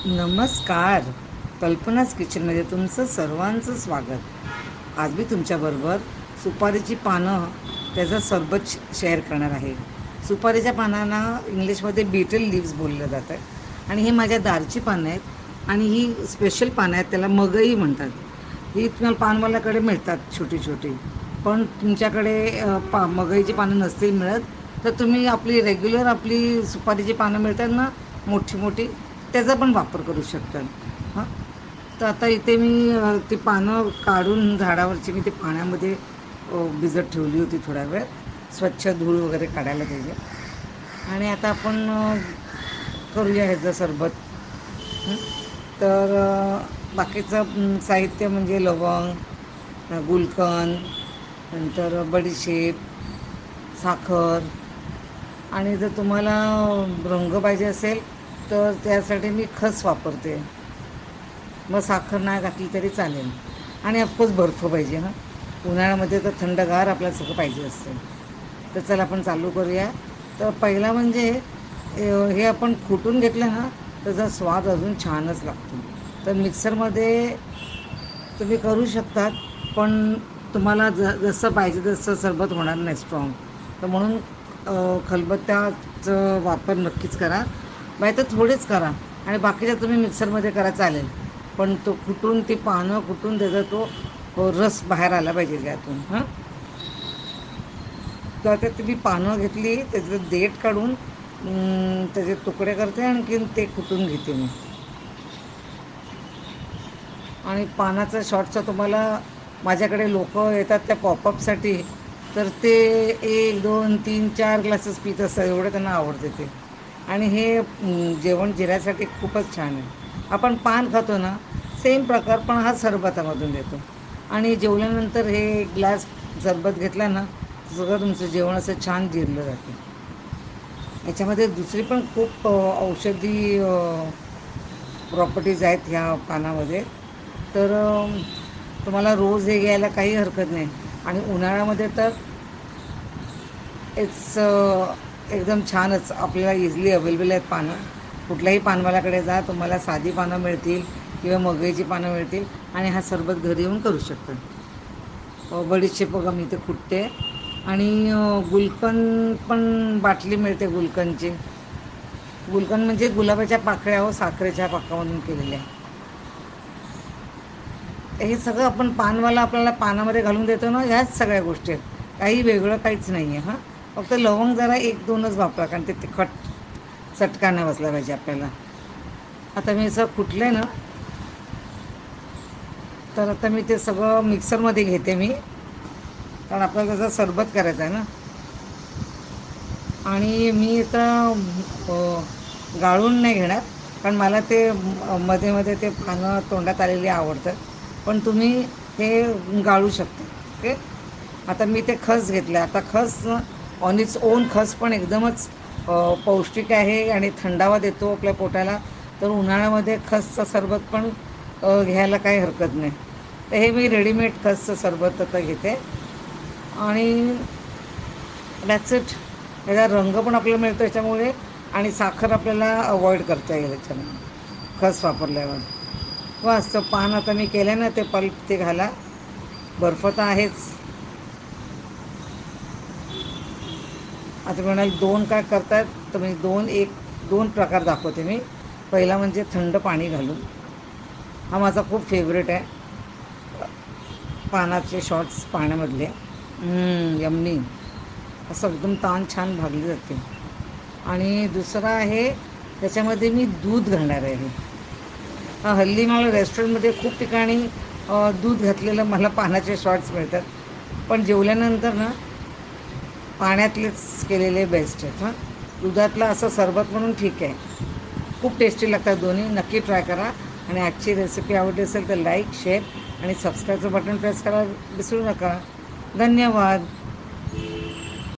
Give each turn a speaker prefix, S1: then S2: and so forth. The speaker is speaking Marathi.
S1: नमस्कार. कल्पनाच किचनमध्ये तुमचं सर्वांचं स्वागत. आज मी तुमच्याबरोबर सुपारीची पानं त्याचं सरबत शेअर करणार आहे. सुपारीच्या पानांना इंग्लिशमध्ये बीटल लीव्स बोललं जातं आणि हे माझ्या दारची पानं आहेत आणि ही स्पेशल पानं आहेत, त्याला मगई म्हणतात. ही तुम्हाला पानवाल्याकडे मिळतात छोटी छोटी. पण तुमच्याकडे मगईची पानं नसतील मिळत तर तुम्ही आपली रेग्युलर आपली सुपारीची पानं मिळतात ना, मोठी मोठी, त्याचा पण वापर करू शकतात. हां, तर आता इथे मी ती पानं काढून झाडावरची मी ते पाण्यामध्ये भिजत ठेवली होती थोडा वेळ, स्वच्छ धूळ वगैरे काढायला पाहिजे. आणि आता आपण करूया ह्याचं सरबत. हं. तर बाकीचं साहित्य म्हणजे लवंग, गुलकंद, नंतर बडीशेप, साखर, आणि जर तुम्हाला रंग पाहिजे असेल तर त्यासाठी मी खस वापरते. मग साखर नाही घातली तरी चालेल. आणि ऑफकोर्स बर्फ पाहिजे हां. उन्हाळ्यामध्ये तर थंडगार आपल्याला सगळं पाहिजे असतं. तर चला आपण चालू करूया. तर पहिला म्हणजे हे आपण कुटून घेतलं ना, त्याचा स्वाद अजून छानच लागतो. तर मिक्सरमध्ये तुम्ही करू शकतात, पण तुम्हाला जसं पाहिजे तसं सरबत होणार नाही स्ट्रॉंग. तर म्हणून खलबत्त्याचं वापर नक्कीच करा. बाय तर थोडेच करा आणि बाकीच्या तुम्ही मिक्सरमध्ये करा चालेल. पण तो कुटून ती पानं कुटून त्याचा तो रस बाहेर आला पाहिजे त्यातून हां. तर आता तुम्ही पानं घेतली, त्याचं देठ काढून त्याचे तुकडे करते, आणखीन ते कुटून घेते मी. आणि पानाचा शॉर्टचा तुम्हाला माझ्याकडे लोक येतात त्या पॉपअपसाठी, तर ते 1 2 3 4 ग्लासेस पीत असतात, एवढं त्यांना आवडते ते. आणि हे जेवण जिऱ्यासाठी खूपच छान आहे. आपण पान खातो ना, सेम प्रकार, पण हा सरबतामधून देतो. आणि जेवल्यानंतर हे ग्लास सरबत घेतला ना, सगळं तुमचं जेवण असं छान जिरलं जातं. याच्यामध्ये दुसरी पण खूप औषधी प्रॉपर्टीज आहेत ह्या पानामध्ये. तर तुम्हाला रोज हे घ्यायला काही हरकत नाही. आणि उन्हाळ्यामध्ये तर इट्स एकदम छानच आपल्याला इझिली अवेलेबल आहेत पानं. कुठल्याही पानवाल्याकडे जा, तुम्हाला साधी पानं मिळतील किंवा मगईची पानं मिळतील आणि हा सरबत घरी येऊन करू शकतात. बडीशेप बघा मी इथे कुटते. आणि गुलकंद पण बाटली मिळते गुलकंदची. गुलकंद म्हणजे गुलाबाच्या पाकळ्या व साखरेच्या पाकामधून केलेल्या. हे सगळं आपण पानवाला आपल्याला पानामध्ये घालून देतो ना, ह्याच सगळ्या गोष्टी आहेत. काही वेगळं काहीच नाही आहे हां. फक्त लवंग जरा 1 2च वापरा, कारण ते तिखट चटका नाही बसला पाहिजे आपल्याला. आता मी असं कुटलं आहे ना, तर आता मी ते सगळं मिक्सरमध्ये घेते मी, कारण आपल्याला त्याचा सरबत करायचा आहे ना. आणि मी आता गाळून नाही घेणार, कारण मला ते मध्ये मध्ये ते पानं तोंडात आलेली आवडतात. पण तुम्ही हे गाळू शकता. ओके. आता मी ते खस घेतलं. आता खस ऑन इट्स ओन खस पण एकदमच पौष्टिक आहे आणि थंडावा देतो आपल्या पोटाला. तर उन्हाळ्यामध्ये खसचं सरबत पण घ्यायला काही हरकत नाही. तर हे मी रेडीमेड खसचं सरबत आता घेते. आणि दॅट्स इट. याचा रंग पण आपल्याला मिळतो याच्यामुळे, आणि साखर आपल्याला अवॉइड करता येईल याच्यामुळे खस वापरल्यावर. बस तर पान आता मी केलं ना, ते पल्प ते घाला. बर्फ तर आहेच. आता म्हणाल दोन काय करतात, तर मी दोन प्रकार दाखवते मी. पहिला म्हणजे थंड पाणी घालून, हा माझा खूप फेवरेट आहे. पानाचे शॉर्ट्स पाण्यामधले यम्मी, असं एकदम ताण छान भागली जाते. आणि दुसरा आहे, त्याच्यामध्ये मी दूध घालणार आहे. हल्ली मला रेस्टॉरंटमध्ये खूप ठिकाणी दूध घातलेलं मला पानाचे शॉर्ट्स मिळतात. पण जेवल्यानंतर ना, पाण्यातलेच केलेले बेस्ट आहेत हां. दुधातलं असं सरबत म्हणून ठीक आहे. खूप टेस्टी लागतात दोन्ही. नक्की ट्राय करा. आणि आजची रेसिपी आवडली असेल तर लाईक, शेअर आणि सबस्क्राईबचं बटन प्रेस करायला विसरू नका. धन्यवाद.